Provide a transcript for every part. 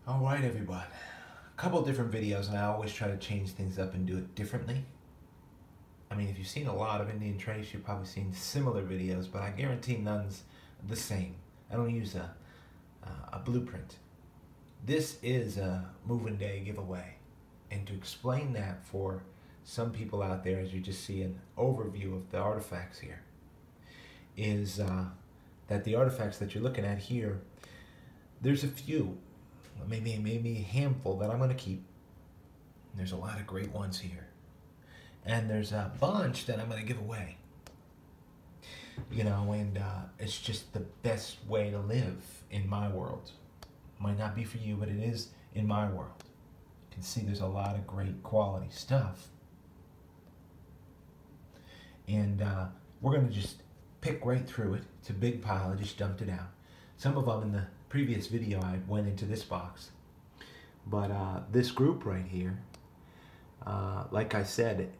All right, everyone. A couple different videos, and I always try to change things up and do it differently. I mean, if you've seen a lot of Indian trace, you've probably seen similar videos, but I guarantee none's the same. I don't use a blueprint. This is a moving day giveaway. And to explain that for some people out there, as you just see an overview of the artifacts here, is that the artifacts that you're looking at here, there's a few, maybe a handful that I'm going to keep. There's a lot of great ones here. And there's a bunch that I'm going to give away. You know, and it's just the best way to live in my world. Might not be for you, but it is in my world. You can see there's a lot of great quality stuff. And we're going to just pick right through it. It's a big pile. I just dumped it out. Some of them in the previous video I went into this box. But this group right here, like I said,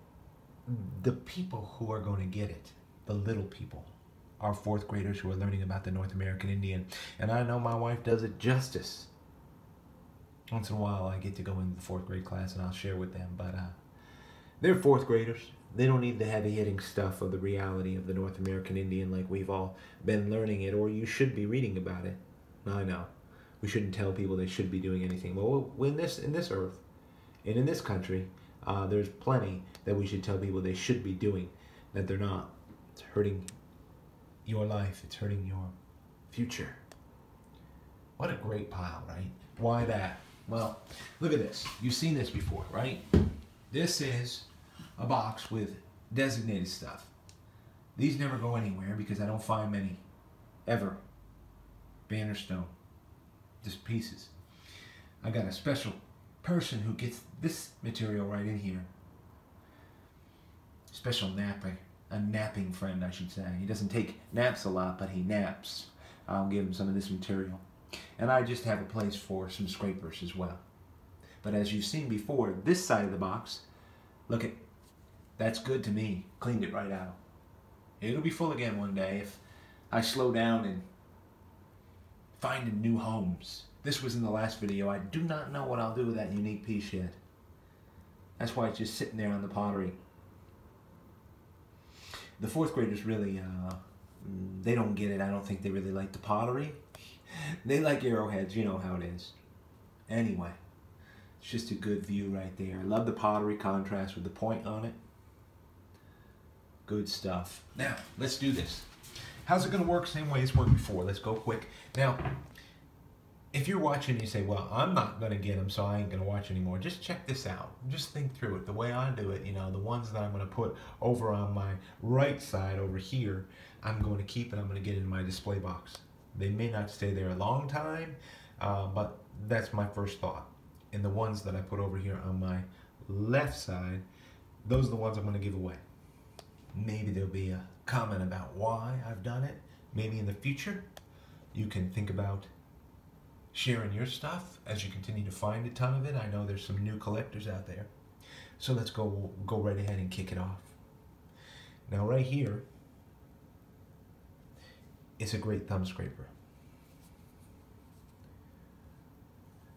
the people who are going to get it, the little people, are fourth graders who are learning about the North American Indian. And I know my wife does it justice. Once in a while I get to go into the fourth grade class and I'll share with them. But they're fourth graders. They don't need the heavy hitting stuff of the reality of the North American Indian like we've all been learning it, or you should be reading about it. I know. We shouldn't tell people they should be doing anything. Well, in this earth and in this country, there's plenty that we should tell people they should be doing that they're not. It's hurting your life. It's hurting your future. What a great pile, right? Why that? Well, look at this. You've seen this before, right? This is a box with designated stuff. These never go anywhere because I don't find many ever. Bannerstone. Just pieces. I got a special person who gets this material right in here. Special napper. A napping friend, I should say. He doesn't take naps a lot, but he naps. I'll give him some of this material. And I just have a place for some scrapers as well. But as you've seen before, this side of the box, look at, that's good to me. Cleaned it right out. It'll be full again one day if I slow down and find new homes. This was in the last video. I do not know what I'll do with that unique piece yet. That's why it's just sitting there on the pottery. The fourth graders really, they don't get it. I don't think they really like the pottery. They like arrowheads. You know how it is. Anyway, it's just a good view right there. I love the pottery contrast with the point on it. Good stuff. Now, let's do this. How's it going to work? Same way it's worked before. Let's go quick. Now, if you're watching and you say, well, I'm not going to get them, so I ain't going to watch anymore, just check this out. Just think through it. The way I do it, you know, the ones that I'm going to put over on my right side over here, I'm going to keep and I'm going to get in my display box. They may not stay there a long time, but that's my first thought. And the ones that I put over here on my left side, those are the ones I'm going to give away. Maybe there'll be a comment about why I've done it. Maybe in the future, you can think about sharing your stuff as you continue to find a ton of it. I know there's some new collectors out there. So let's go right ahead and kick it off. Now right here, it's a great thumb scraper.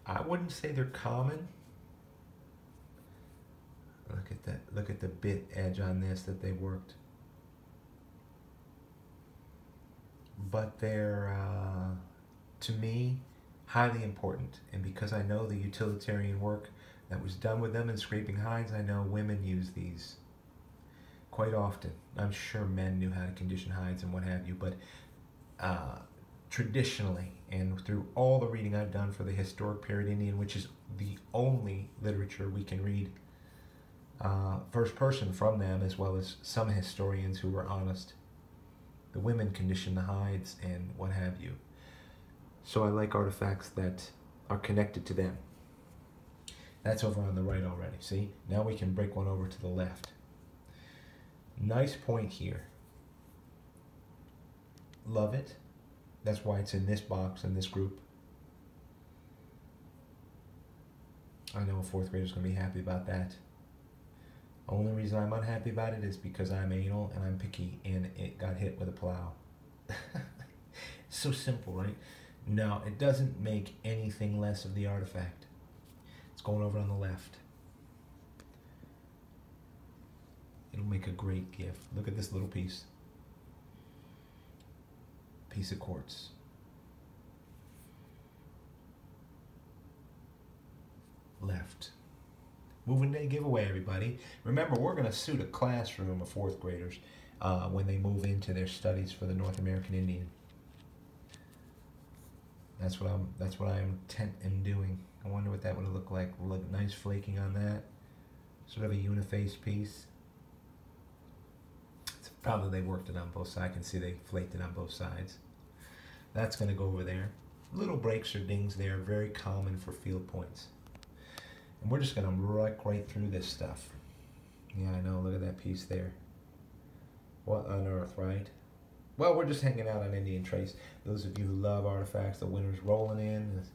I wouldn't say they're common. Look at that. Look at the bit edge on this that they worked. But they're, to me, highly important. And because I know the utilitarian work that was done with them in scraping hides, I know women use these quite often. I'm sure men knew how to condition hides and what have you, but traditionally, and through all the reading I've done for the historic period Indian, which is the only literature we can read first person from them, as well as some historians who were honest, the women condition the hides and what have you. So I like artifacts that are connected to them. That's over on the right already. See? Now we can break one over to the left. Nice point here. Love it. That's why it's in this box, in this group. I know a fourth grader's going to be happy about that. Only reason I'm unhappy about it is because I'm anal and I'm picky and it got hit with a plow. So simple, right? No, it doesn't make anything less of the artifact. It's going over on the left. It'll make a great gift. Look at this little piece. Piece of quartz. Left. Moving day giveaway, everybody. Remember, we're going to suit a classroom of fourth graders when they move into their studies for the North American Indian. That's what I'm intent in doing. I wonder what that would look like. Look, nice flaking on that. Sort of a uniface piece. It's probably they worked it on both sides. I can see they flaked it on both sides. That's going to go over there. Little breaks or dings there, very common for field points. And we're just going to wreck right through this stuff. Yeah, I know. Look at that piece there. What on earth, right? Well, we're just hanging out on Indian Trace. Those of you who love artifacts, the winter's rolling in. It's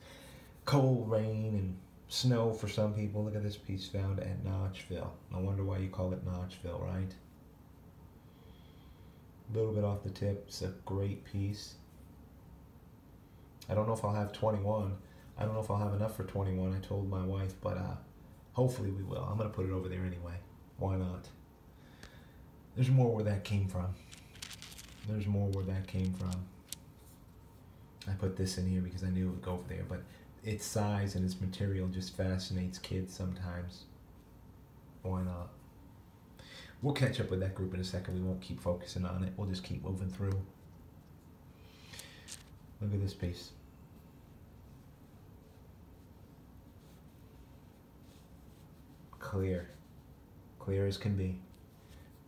cold rain and snow for some people. Look at this piece found at Notchville. No wonder why you call it Notchville, right? A little bit off the tip. It's a great piece. I don't know if I'll have 21. I don't know if I'll have enough for 21. I told my wife, but hopefully we will. I'm going to put it over there anyway. Why not? There's more where that came from. There's more where that came from. I put this in here because I knew it would go over there, but its size and its material just fascinates kids sometimes. Why not? We'll catch up with that group in a second. We won't keep focusing on it. We'll just keep moving through. Look at this piece. Clear. Clear as can be.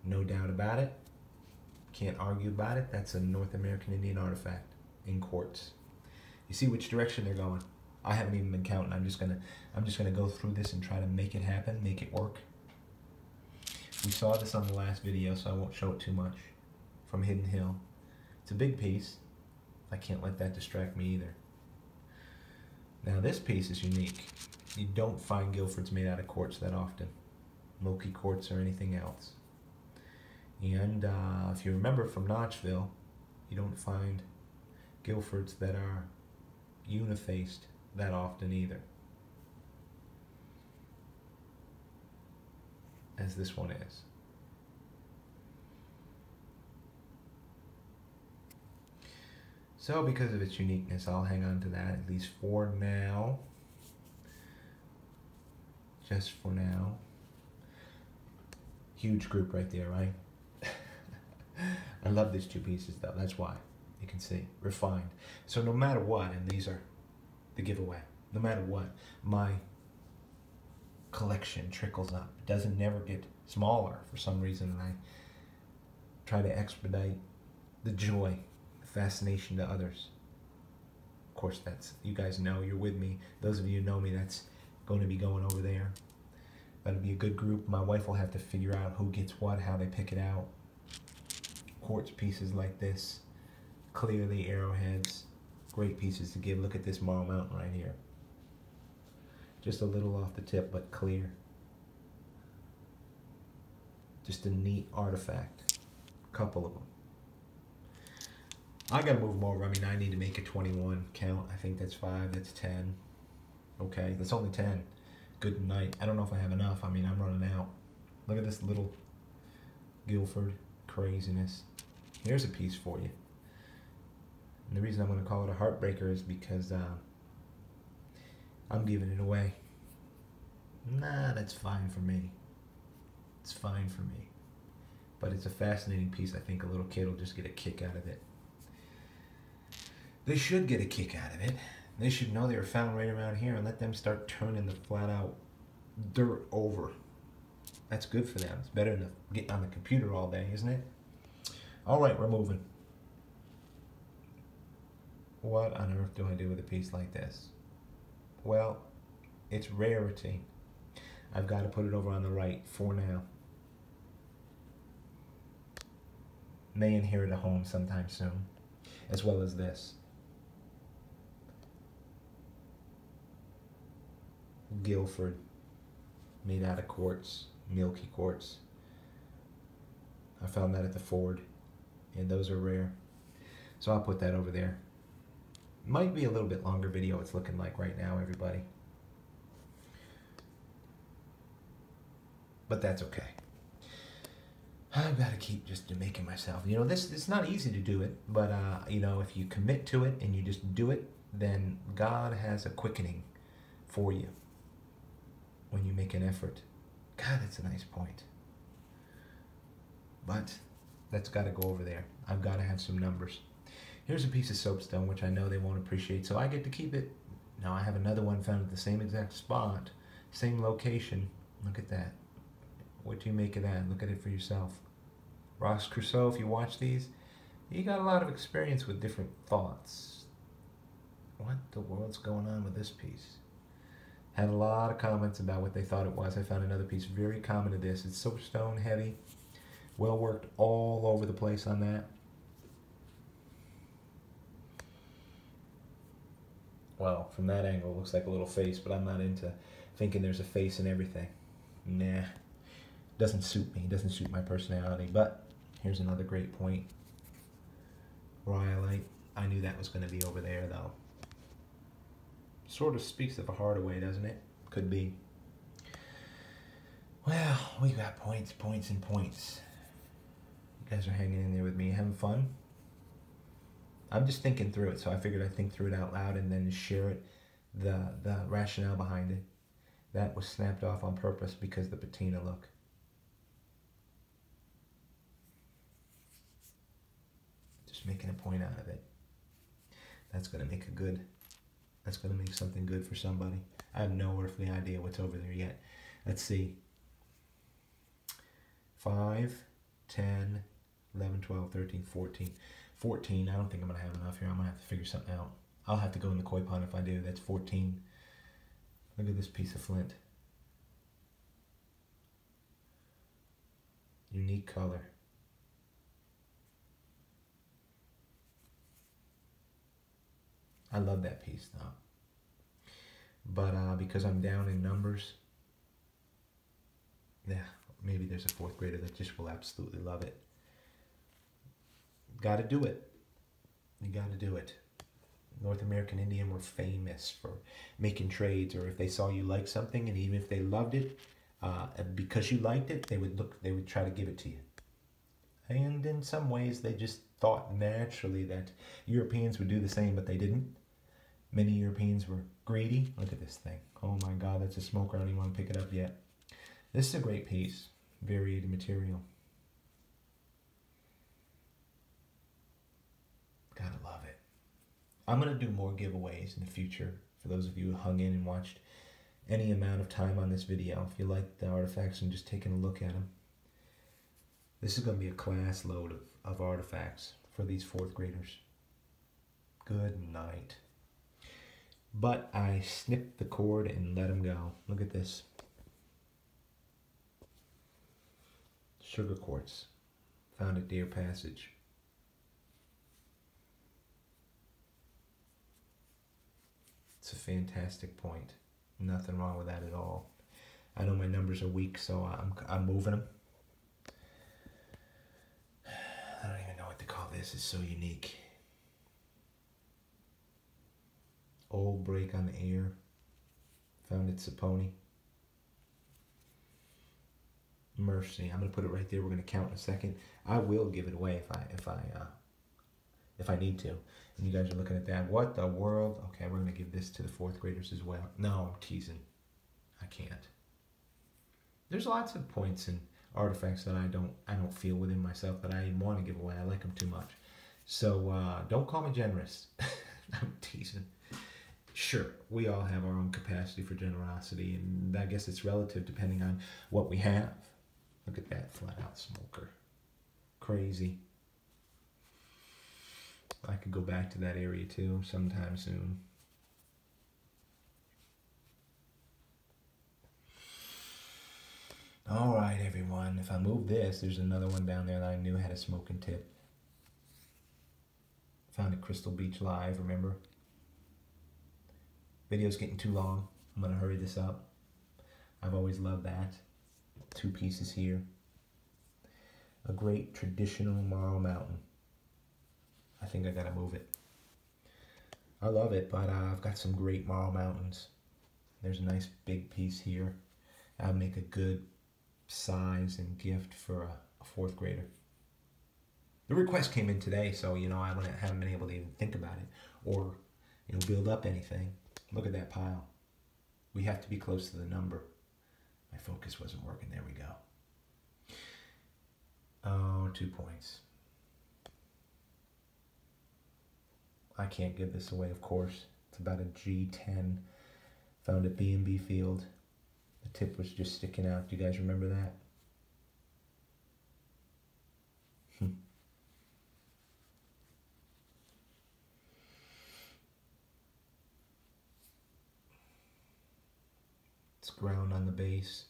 No doubt about it. Can't argue about it. That's a North American Indian artifact in quartz. You see which direction they're going. I haven't even been counting. I'm just gonna go through this and try to make it happen, make it work. We saw this on the last video, so I won't show it too much. From Hidden Hill. It's a big piece. I can't let that distract me either. Now this piece is unique. You don't find Guilfords made out of quartz that often. Milky quartz or anything else. And if you remember from Notchville, you don't find Guilfords that are unifaced that often either, as this one is. So because of its uniqueness, I'll hang on to that at least for now. Just for now. Huge group right there, right? I love these two pieces though, that's why. You can see, refined. So no matter what, and these are the giveaway, no matter what, my collection trickles up. It doesn't never get smaller for some reason, and I try to expedite the joy, the fascination to others. Of course, that's, you guys know, you're with me. Those of you who know me, that's going to be going over there. That'll be a good group. My wife will have to figure out who gets what, how they pick it out. Quartz pieces like this, clearly arrowheads, great pieces to give. Look at this Marl Mountain right here. Just a little off the tip, but clear. Just a neat artifact. Couple of them. I gotta move them over. I mean, I need to make a 21 count. I think that's 5, that's 10. Okay, that's only 10. Good night. I don't know if I have enough. I mean, I'm running out. Look at this little Guilford craziness. Here's a piece for you. And the reason I'm going to call it a heartbreaker is because I'm giving it away. Nah, that's fine for me. It's fine for me. But it's a fascinating piece. I think a little kid will just get a kick out of it. They should get a kick out of it. They should know they were found right around here and let them start turning the flat out dirt over. That's good for them. It's better than getting on the computer all day, isn't it? All right, we're moving. What on earth do I do with a piece like this? Well, it's rarity. I've got to put it over on the right for now. May inherit a home sometime soon, as well as this. Guilford, made out of quartz, milky quartz. I found that at the Ford, and those are rare. So I'll put that over there. Might be a little bit longer video it's looking like right now, everybody. But that's okay. I've got to keep just making myself. You know, it's not easy to do it, but you know, if you commit to it and you just do it, then God has a quickening for you when you make an effort. God, that's a nice point. But that's got to go over there. I've got to have some numbers. Here's a piece of soapstone, which I know they won't appreciate, so I get to keep it. Now I have another one found at the same exact spot, same location. Look at that. What do you make of that? Look at it for yourself. Ross Crusoe, if you watch these, you got a lot of experience with different thoughts. What the world's going on with this piece? Had a lot of comments about what they thought it was. I found another piece very common to this. It's soapstone heavy. Well worked all over the place on that. Well, from that angle, it looks like a little face, but I'm not into thinking there's a face in everything. Nah. Doesn't suit me. Doesn't suit my personality. But here's another great point. Rhyolite. I knew that was going to be over there, though. Sort of speaks of a Hardaway, doesn't it? Could be. Well, we got points, points, and points. You guys are hanging in there with me, having fun. I'm just thinking through it, so I figured I'd think through it out loud and then share it, the rationale behind it. That was snapped off on purpose because of the patina look. Just making a point out of it. That's going to make that's going to make something good for somebody. I have no earthly idea what's over there yet. Let's see. 5, 10, 11, 12, 13, 14. 14, I don't think I'm going to have enough here. I'm going to have to figure something out. I'll have to go in the koi pond if I do. That's 14. Look at this piece of flint. Unique color. I love that piece though. But because I'm down in numbers, yeah, maybe there's a fourth grader that just will absolutely love it. Got to do it. You got to do it. North American Indian were famous for making trades, or if they saw you like something, and even if they loved it, because you liked it, they would try to give it to you. And in some ways, they just thought naturally that Europeans would do the same, but they didn't. Many Europeans were greedy. Look at this thing. Oh my God, that's a smoker. I don't even want to pick it up yet. This is a great piece. Varied material. Gotta love it. I'm going to do more giveaways in the future for those of you who hung in and watched any amount of time on this video. If you like the artifacts and just taking a look at them. This is going to be a class load of artifacts for these fourth graders. Good night. But I snipped the cord and let them go. Look at this. Sugar quartz. Found at Deer Passage. It's a fantastic point. Nothing wrong with that at all. I know my numbers are weak, so I'm moving them. I don't even know what to call this. It's so unique. Old break on the ear. Found at Saponi. Mercy. I'm gonna put it right there. We're gonna count in a second. I will give it away if I need to. And you guys are looking at that. What the world? Okay, we're gonna give this to the fourth graders as well. No, I'm teasing. I can't. There's lots of points and artifacts that I don't feel within myself that I want to give away. I like them too much. So don't call me generous. I'm teasing. Sure, we all have our own capacity for generosity, and I guess it's relative depending on what we have. Look at that flat out smoker. Crazy. I could go back to that area too sometime soon. All right, everyone. If I move this, there's another one down there that I knew had a smoking tip. Found at Crystal Beach Live, remember? Video's getting too long. I'm going to hurry this up. I've always loved that. 2 pieces here. A great traditional Marl Mountain. I think I got to move it. I love it, but I've got some great Marl Mountains. There's a nice big piece here. I'll make a good size and gift for a fourth grader. The request came in today, so I haven't been able to even think about it or build up anything. Look at that pile. We have to be close to the number. My focus wasn't working. There we go. Oh, 2 points. I can't give this away, of course. It's about a G10 found at B&B Field. The tip was just sticking out. Do you guys remember that? It's ground on the base.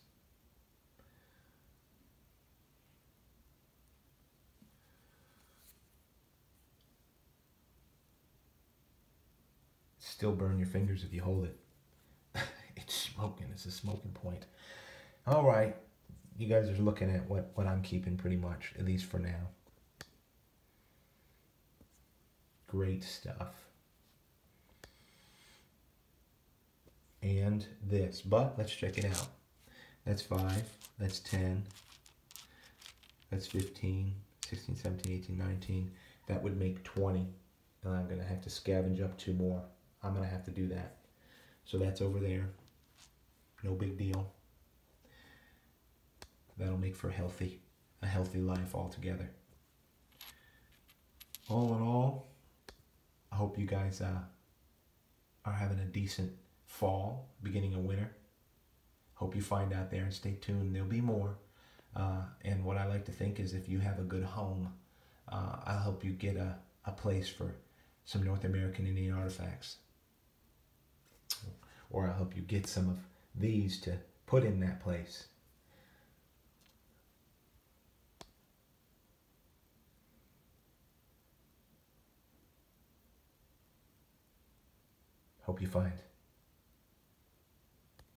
Still burn your fingers if you hold it. It's smoking. It's a smoking point. All right. You guys are looking at what I'm keeping pretty much, at least for now. Great stuff. And this. But let's check it out. That's 5. That's 10. That's 15, 16, 17, 18, 19. That would make 20. And I'm going to have to scavenge up 2 more. I'm going to have to do that. So that's over there. No big deal. That'll make for a healthy life altogether. All in all, I hope you guys are having a decent fall, beginning of winter. Hope you find out there and stay tuned. There'll be more. And what I like to think is if you have a good home, I'll help you get a place for some North American Indian artifacts. Or I'll help you get some of these to put in that place. Hope you find